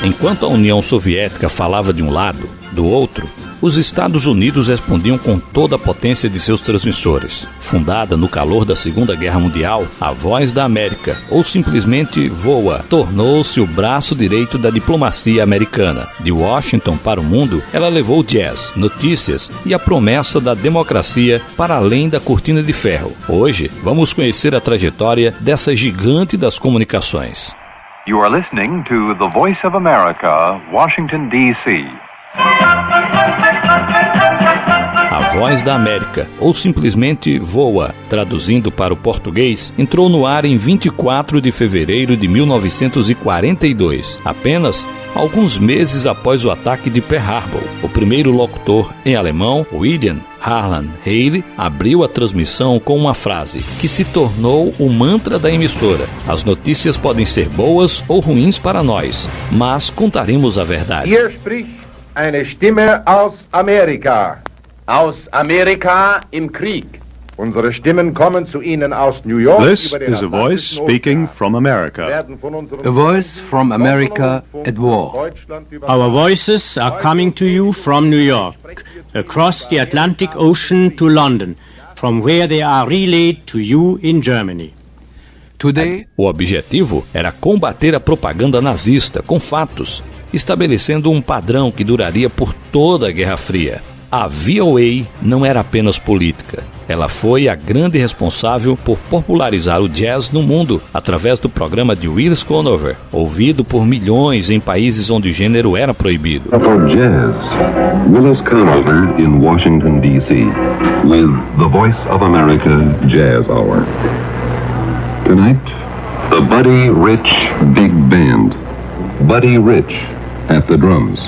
Enquanto a União Soviética falava de um lado, do outro, os Estados Unidos respondiam com toda a potência de seus transmissores. Fundada no calor da Segunda Guerra Mundial, a Voz da América, ou simplesmente VOA, tornou-se o braço direito da diplomacia americana. De Washington para o mundo, ela levou jazz, notícias e a promessa da democracia para além da cortina de ferro. Hoje, vamos conhecer a trajetória dessa gigante das comunicações. You are listening to the Voice of America, Washington, D.C. A Voz da América, ou simplesmente VOA, traduzindo para o português, entrou no ar em 24 de fevereiro de 1942, apenas alguns meses após o ataque de Pearl Harbor. O primeiro locutor em alemão, William Harlan Haley, abriu a transmissão com uma frase que se tornou o mantra da emissora: as notícias podem ser boas ou ruins para nós, mas contaremos a verdade. Hier spricht eine Stimme aus Amerika. Aus Amerika im Krieg. Unsere Stimmen kommen zu Ihnen aus New York. This is a voice speaking from America. A voice from America at war. Our voices are coming to you from New York, across the Atlantic Ocean to London, from where they are relayed to you in Germany. Today, O objetivo era combater a propaganda nazista com fatos, estabelecendo um padrão que duraria por toda a Guerra Fria. A VOA não era apenas política. Ela foi a grande responsável por popularizar o jazz no mundo através do programa de Willis Conover, ouvido por milhões em países onde o gênero era proibido. For jazz, Willis Conover in Washington, D.C. with the Voice of America Jazz Hour. Tonight, the Buddy Rich Big Band. Buddy Rich at the drums.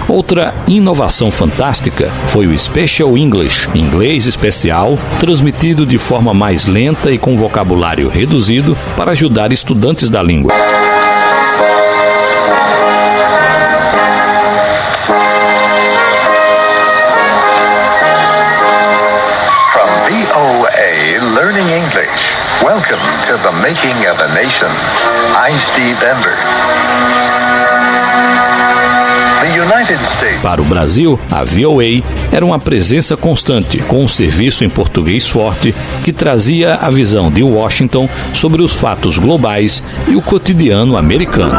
Outra inovação fantástica foi o Special English, inglês especial, transmitido de forma mais lenta e com vocabulário reduzido para ajudar estudantes da língua. From VOA Learning English, welcome to the Making of a Nation. I'm Steve Denver. Para o Brasil, a VOA era uma presença constante, com um serviço em português forte que trazia a visão de Washington sobre os fatos globais e o cotidiano americano.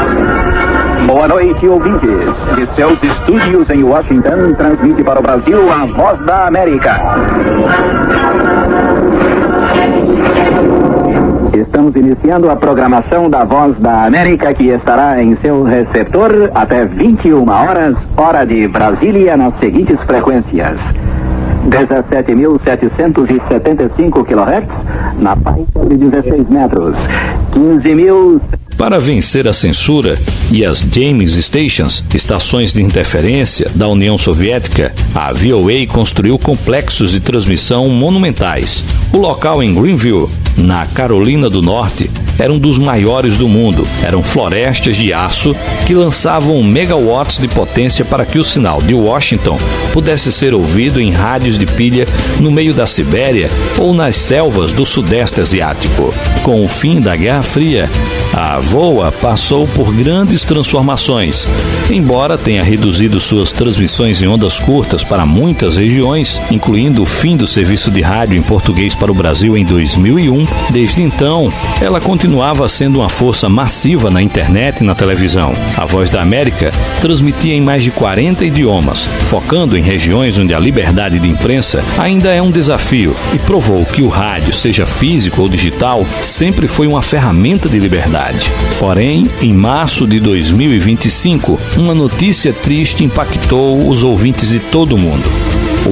Boa noite, ouvintes. De seus estúdios em Washington, transmite para o Brasil a Voz da América. Estamos iniciando a programação da Voz da América, que estará em seu receptor até 21 horas, hora de Brasília, nas seguintes frequências: 17.775 kHz, na faixa de 16 metros, 15.000... Para vencer a censura e as James Stations, estações de interferência da União Soviética, a VOA construiu complexos de transmissão monumentais. O local em Greenville, na Carolina do Norte, era um dos maiores do mundo. Eram florestas de aço que lançavam megawatts de potência para que o sinal de Washington pudesse ser ouvido em rádios de pilha no meio da Sibéria ou nas selvas do Sudeste Asiático. Com o fim da Guerra Fria, a VOA passou por grandes transformações. Embora tenha reduzido suas transmissões em ondas curtas para muitas regiões, incluindo o fim do serviço de rádio em português para o Brasil em 2001, desde então, ela continuava sendo uma força massiva na internet e na televisão. A Voz da América transmitia em mais de 40 idiomas, focando em regiões onde a liberdade de imprensa ainda é um desafio, e provou que o rádio, seja físico ou digital, sempre foi uma ferramenta de liberdade. Porém, em março de 2025, uma notícia triste impactou os ouvintes de todo o mundo.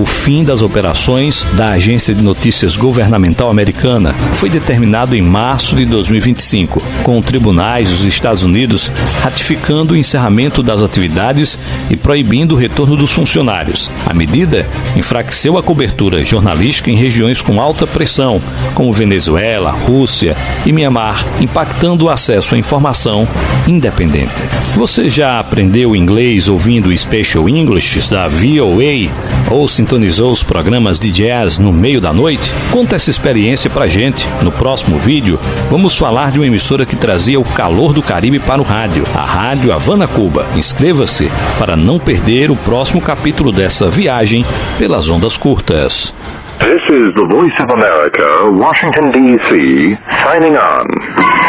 O fim das operações da Agência de Notícias Governamental Americana foi determinado em março de 2025, com tribunais dos Estados Unidos ratificando o encerramento das atividades e proibindo o retorno dos funcionários. A medida enfraqueceu a cobertura jornalística em regiões com alta pressão, como Venezuela, Rússia e Mianmar, impactando o acesso à informação independente. Você já aprendeu inglês ouvindo o Special English da VOA ou sintonizou os programas de jazz no meio da noite? Conta essa experiência pra gente. No próximo vídeo, vamos falar de uma emissora que trazia o calor do Caribe para o rádio, a Rádio Havana, Cuba. Inscreva-se para não perder o próximo capítulo dessa viagem pelas ondas curtas. This is the Voice of America, Washington, D.C., signing on.